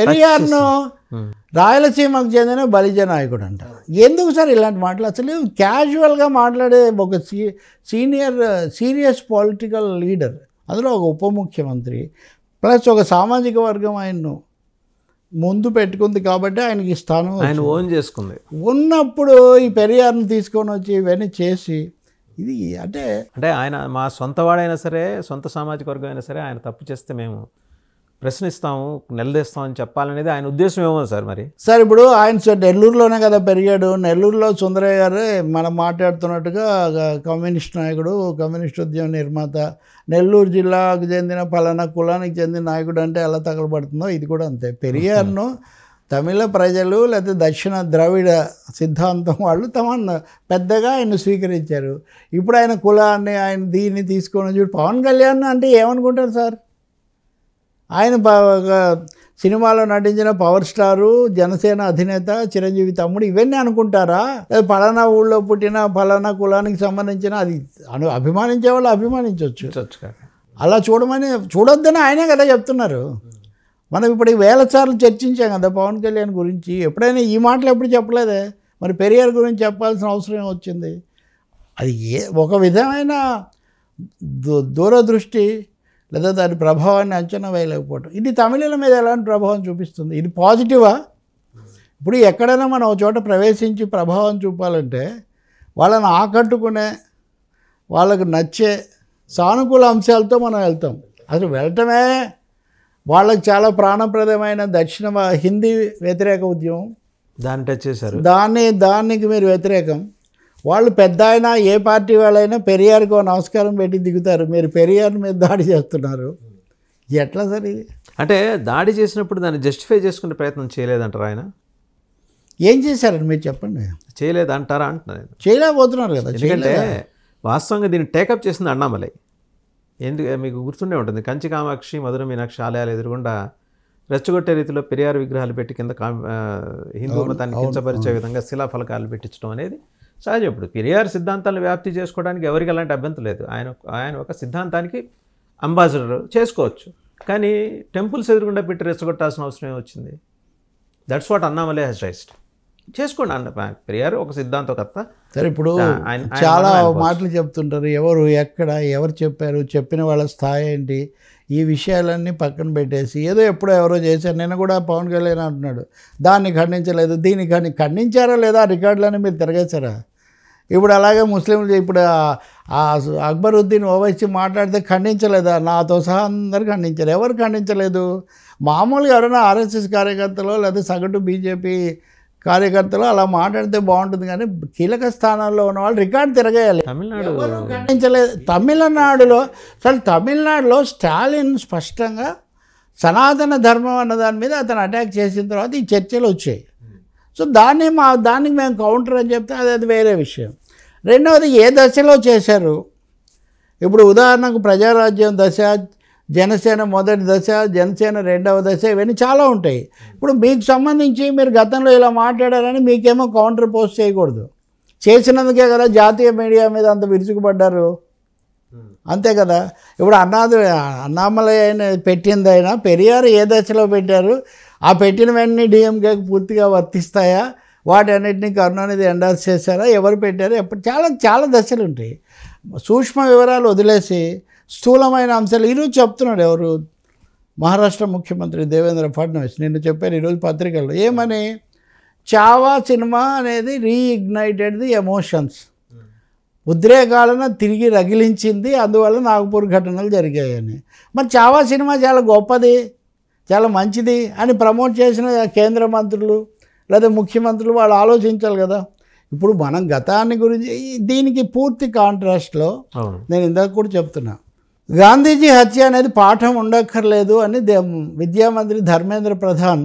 పెరియార్ను రాయలసీమకు చెందిన బలిజ నాయకుడు అంట. ఎందుకు సార్ ఇలాంటి మాటలు? అసలు క్యాజువల్గా మాట్లాడే ఒక సీరియస్ పొలిటికల్ లీడర్, అందులో ఒక ఉప ముఖ్యమంత్రి ప్లస్ ఒక సామాజిక వర్గం ఆయన్ను ముందు పెట్టుకుంది కాబట్టి ఆయనకి స్థానం ఆయన ఓన్ చేసుకుంది. ఉన్నప్పుడు ఈ పెరియార్ను తీసుకొని వచ్చి ఇవన్నీ చేసి ఇది అంటే ఆయన మా సొంత వాడైనా సరే, సొంత సామాజిక వర్గం అయినా సరే ఆయన తప్పు చేస్తే మేము ప్రశ్నిస్తాము, నిలదీస్తామని చెప్పాలనేది ఆయన ఉద్దేశం ఏమో సార్. మరి సార్ ఇప్పుడు ఆయన నెల్లూరులోనే కదా పెరిగాడు. నెల్లూరులో సుందరయ్య గారే మనం మాట్లాడుతున్నట్టుగా కమ్యూనిస్ట్ నాయకుడు, కమ్యూనిస్ట్ ఉద్యమ నిర్మాత, నెల్లూరు జిల్లాకు చెందిన పలానా కులానికి చెందిన నాయకుడు అంటే ఎలా తగలబడుతుందో ఇది కూడా అంతే. పెరియార్ను తమిళ ప్రజలు లేదా దక్షిణ ద్రవిడ సిద్ధాంతం వాళ్ళు పెద్దగా ఆయన స్వీకరించారు. ఇప్పుడు ఆయన కులాన్ని ఆయన దీన్ని తీసుకొని చూడు. పవన్ కళ్యాణ్ అంటే ఏమనుకుంటారు సార్? ఆయన సినిమాలో నటించిన పవర్ స్టారు, జనసేన అధినేత, చిరంజీవి తమ్ముడు ఇవన్నీ అనుకుంటారా? పలానా ఊళ్ళో పుట్టిన పలానా కులానికి సంబంధించిన అది అభిమానించే వాళ్ళు అభిమానించవచ్చు, అలా చూడొద్దని ఆయనే కదా చెప్తున్నారు. మనం ఇప్పుడు వేల సార్లు చర్చించాం కదా పవన్ కళ్యాణ్ గురించి. ఎప్పుడైనా ఈ మాటలు ఎప్పుడు చెప్పలేదే, మరి పెరియార్ గురించి చెప్పాల్సిన అవసరం వచ్చింది? అది ఒక విధమైన దూరదృష్టి లేదా దాని ప్రభావాన్ని అంచనా వేయలేకపోవటం. ఇది తమిళుల మీద ఎలాంటి ప్రభావం చూపిస్తుంది? ఇది పాజిటివా? ఇప్పుడు ఎక్కడైనా మనం ఒక చోట ప్రవేశించి ప్రభావం చూపాలంటే వాళ్ళని ఆకట్టుకునే, వాళ్ళకు నచ్చే సానుకూల అంశాలతో మనం వెళ్తాం. అసలు వెళ్ళటమే వాళ్ళకి చాలా ప్రాణప్రదమైన దక్షిణ హిందీ వ్యతిరేక ఉద్యమం, దాన్ని టచ్ చేశారు. దానికి మీరు వ్యతిరేకం. వాళ్ళు పెద్ద అయినా ఏ పార్టీ వాళ్ళైనా పెరియార్కి నమస్కారం పెట్టి దిగుతారు. మీరు పెరియార్ మీద దాడి చేస్తున్నారు. ఎట్లా సార్ ఇది? అంటే దాడి చేసినప్పుడు దాన్ని జస్టిఫై చేసుకునే ప్రయత్నం చేయలేదంటారా ఆయన? ఏం చేశారని మీరు చెప్పండి. చేయలేదంటారా అంటున్నారు. చేయలేకపోతున్నారు కదా. ఎందుకంటే వాస్తవంగా దీన్ని టేకప్ చేసింది అన్నామలై. ఎందుకు మీకు గుర్తుండే ఉంటుంది, కంచి కామాక్షి, మధుర మీనాక్షి ఆలయాలు ఎదురుగుండా రెచ్చగొట్టే రీతిలో పెరియార్ విగ్రహాలు పెట్టి కింద హిందూ మతాన్ని కించపరిచే విధంగా శిలాఫలకాలు పెట్టించడం అనేది సహజం. ఇప్పుడు పెరియార్ సిద్ధాంతాలను వ్యాప్తి చేసుకోవడానికి ఎవరికి ఎలాంటి అభ్యంతరం లేదు. ఆయన ఒక సిద్ధాంతానికి అంబాసిడర్ చేసుకోవచ్చు. కానీ టెంపుల్స్ ఎదురుగుండా పెట్టి రెచ్చగొట్టాల్సిన అవసరం ఏమొచ్చింది? That's what Annamalai he's raised. చేసుకోండి. పెరియార్ ఒక సిద్ధాంతకర్త. సరే, ఇప్పుడు చాలా మాటలు చెప్తుంటారు. ఎవరు ఎక్కడ ఎవరు చెప్పారు, చెప్పిన వాళ్ళ స్థాయి ఏంటి, ఈ విషయాలన్నీ పక్కన పెట్టేసి ఏదో ఎప్పుడో ఎవరో చేశారు. నేను కూడా పవన్ కళ్యాణ్ అంటున్నాడు దాన్ని ఖండించలేదు, దీన్ని ఖండించారా లేదా రికార్డులని మీరు తిరగేశారా? ఇప్పుడు అలాగే ముస్లింలు ఇప్పుడు అక్బరుద్దీన్ ఓవైసీ మాట్లాడితే ఖండించలేదా? నాతో సహా అందరు ఖండించారు. ఎవరు ఖండించలేదు? మామూలుగా ఎవరైనా ఆర్ఎస్ఎస్ కార్యకర్తలో లేదా సగటు బీజేపీ కార్యకర్తలు అలా మాట్లాడితే బాగుంటుంది. కానీ కీలక స్థానాల్లో ఉన్న వాళ్ళు రికార్డు తిరగేయాలి. ఖండించలేదు. తమిళనాడులో స్టాలిన్ స్పష్టంగా సనాతన ధర్మం అన్న దాని మీద అతను అటాక్ చేసిన తర్వాత ఈ చర్చలు వచ్చాయి. సో దానికి మేము కౌంటర్ అని చెప్తే అది వేరే విషయం. రెండవది ఏ దశలో చేశారు? ఇప్పుడు ఉదాహరణకు ప్రజారాజ్యం దశ, జనసేన మొదటి దశ, జనసేన రెండవ దశ, ఇవన్నీ చాలా ఉంటాయి. ఇప్పుడు మీకు సంబంధించి మీరు గతంలో ఇలా మాట్లాడారని మీకేమో కౌంటర్ పోస్ట్ చేయకూడదు. చేసినందుకే కదా జాతీయ మీడియా మీద అంత విరుచుకుపడ్డారు, అంతే కదా. ఇప్పుడు అన్నామలై అయినా పెట్టిందైనా పెరియార్ ఏ దశలో పెట్టారు? ఆ పెట్టినవన్నీ డిఎంకేకి పూర్తిగా వర్తిస్తాయా? వాటన్నిటినీ కరుణానిధి ఎండార్స్ చేశారా? ఎవరు పెట్టారు? ఎప్పుడు చాలా దశలు ఉంటాయి. సూక్ష్మ వివరాలు వదిలేసి స్థూలమైన అంశాలు ఈరోజు చెప్తున్నాడు ఎవరు? మహారాష్ట్ర ముఖ్యమంత్రి దేవేంద్ర ఫడ్నవీస్. నిన్ను చెప్పారు ఈరోజు పత్రికల్లో ఏమని, చావా సినిమా అనేది రీఇగ్నైటెడ్ ది ఎమోషన్స్, ఉద్రేకాలను తిరిగి రగిలించింది, అందువల్ల నాగపూర్ ఘటనలు జరిగాయని. మరి చావా సినిమా చాలా గొప్పది, చాలా మంచిది అని ప్రమోట్ చేసిన కేంద్ర మంత్రులు లేదా ముఖ్యమంత్రులు వాళ్ళు ఆలోచించాలి కదా. ఇప్పుడు మనం గతాన్ని గురించి దీనికి పూర్తి కాంట్రాస్ట్లో నేను ఇందాక కూడా చెప్తున్నా, గాంధీజీ హత్య అనేది పాఠం ఉండక్కర్లేదు అని విద్యామంత్రి ధర్మేంద్ర ప్రధాన్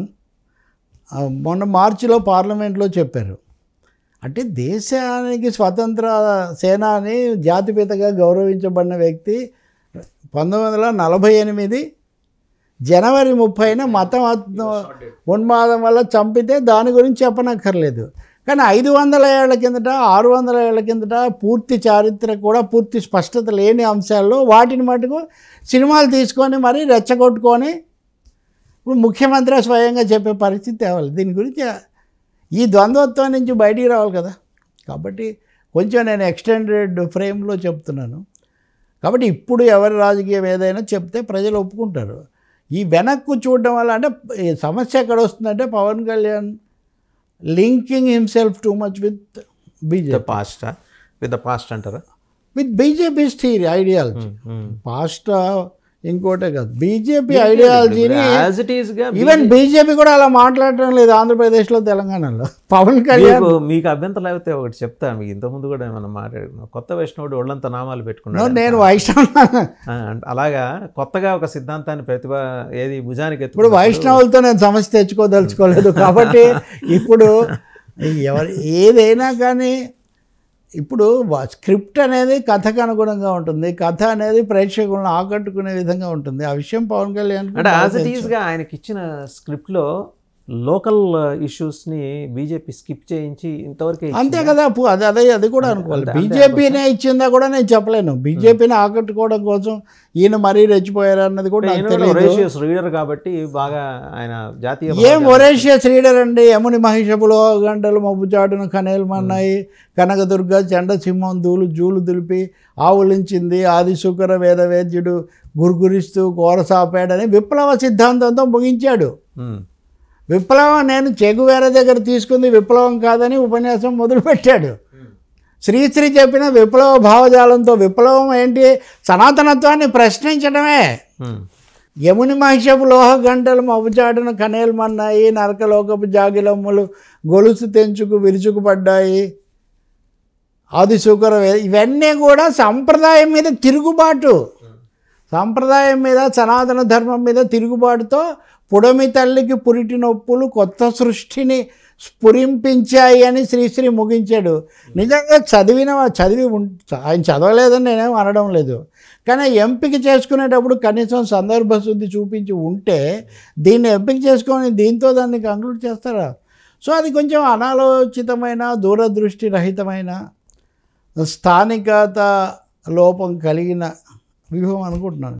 మొన్న మార్చిలో పార్లమెంట్లో చెప్పారు. అంటే దేశానికి స్వతంత్ర సేనాని జాతిపితగా గౌరవించబడిన వ్యక్తి 1948 జనవరి 30న మతం ఉన్మాదం వల్ల చంపితే దాని గురించి చెప్పనక్కర్లేదు. కానీ 500 ఏళ్ల కిందట 600 ఏళ్ల కిందట పూర్తి చారిత్ర కూడా పూర్తి స్పష్టత లేని అంశాల్లో వాటిని మటుకు సినిమాలు తీసుకొని మరీ రెచ్చగొట్టుకొని ఇప్పుడు ముఖ్యమంత్రి స్వయంగా చెప్పే పరిస్థితి తేవాలి. దీని గురించి ఈ ద్వంద్వత్వం నుంచి బయటికి రావాలి కదా. కాబట్టి కొంచెం నేను ఎక్స్టెండెడ్ ఫ్రేమ్లో చెప్తున్నాను. కాబట్టి ఇప్పుడు ఎవరి రాజకీయం ఏదైనా చెప్తే ప్రజలు ఒప్పుకుంటారు. ఈ వెనక్కు చూడడం వల్ల అంటే ఈ సమస్య ఎక్కడ వస్తుందంటే Pawan Kalyan linking himself too much with BJP with the past అంటారా? With BJP theory ideology. Past ఇంకోటే కాదు, బీజేపీ ఐడియాలజీని ఈవెన్ బీజేపీ కూడా అలా మాట్లాడటం లేదు ఆంధ్రప్రదేశ్లో, తెలంగాణలో. పవన్ కళ్యాణ్ మీకు అభ్యంతరం లేకపోతే ఒకటి చెప్తాను. మీకు ఇంతకుముందు కూడా మనం మాట్లాడుకున్నాం, కొత్త వైష్ణవుడు ఒళ్ళంతా నామాలు పెట్టుకున్నాడు. నేను వైష్ణవ అలాగా కొత్తగా ఒక సిద్ధాంతాన్ని ఏది భుజానికి ఇప్పుడు వైష్ణవులతో నేను సమస్య తెచ్చుకోదలుచుకోలేదు. కాబట్టి ఇప్పుడు ఏదైనా కానీ ఇప్పుడు స్క్రిప్ట్ అనేది కథకు అనుగుణంగా ఉంటుంది. కథ అనేది ప్రేక్షకులను ఆకట్టుకునే విధంగా ఉంటుంది. ఆ విషయం పవన్ కళ్యాణ్ అంటే యాజ్ ఇట్ ఈస్గా ఆయనకి ఇచ్చిన స్క్రిప్ట్లో లోకల్ ఇష్యూస్ని బీజేపీ స్కిప్ చేయించి ఇంతవరకు అంతే కదా. అది కూడా అనుకోవాలి. బీజేపీనే ఇచ్చిందా కూడా నేను చెప్పలేను. బీజేపీని ఆకట్టుకోవడం కోసం ఈయన మరీ రెచ్చిపోయారు అన్నది కూడా నాకు తెలియదు. రీడర్ కాబట్టి బాగా ఆయన జాతీయ ఏం ఒరేషియస్ రీడర్ అండి. యముని మహిషపులో గంటలు మబ్బుచాటున కనేల్మన్నాయి, కనకదుర్గ చండసింహం జూలు దులిపి ఆవులించింది, ఆదిశుకర వేదవేద్యుడు గురుగురిస్తూ కోరసాపాడని విప్లవ సిద్ధాంతంతో ముగించాడు. విప్లవం నేను చెగువేరా దగ్గర తీసుకుంది విప్లవం కాదని ఉపన్యాసం మొదలుపెట్టాడు. శ్రీశ్రీ చెప్పిన విప్లవ భావజాలంతో విప్లవం ఏంటి? సనాతనత్వాన్ని ప్రశ్నించడమే. యముని మహిషపు లోహ గంటలు మబ్బుచాటున కనేల్మన్నాయి, నరకలోకపు జాగిలమ్ములు గొలుసు తెంచుకు విరుచుకుపడ్డాయి, ఆదిశూకర ఇవన్నీ కూడా సంప్రదాయం మీద తిరుగుబాటు, సంప్రదాయం మీద సనాతన ధర్మం మీద తిరుగుబాటుతో పుడమి తల్లికి పురిటి నొప్పులు కొత్త సృష్టిని స్ఫురింపించాయి అని శ్రీశ్రీ ముగించాడు. నిజంగా ఆయన చదవలేదని నేనేం అనడం లేదు, కానీ ఎంపిక చేసుకునేటప్పుడు కనీసం సందర్భ శుద్ధి చూపించి ఉంటే దీన్ని ఎంపిక చేసుకొని దీంతో దాన్ని కంక్లూడ్ చేస్తారా? సో అది కొంచెం అనాలోచితమైన దూరదృష్టి రహితమైన స్థానికత లోపం కలిగిన వ్యూహం అనుకుంటున్నాను.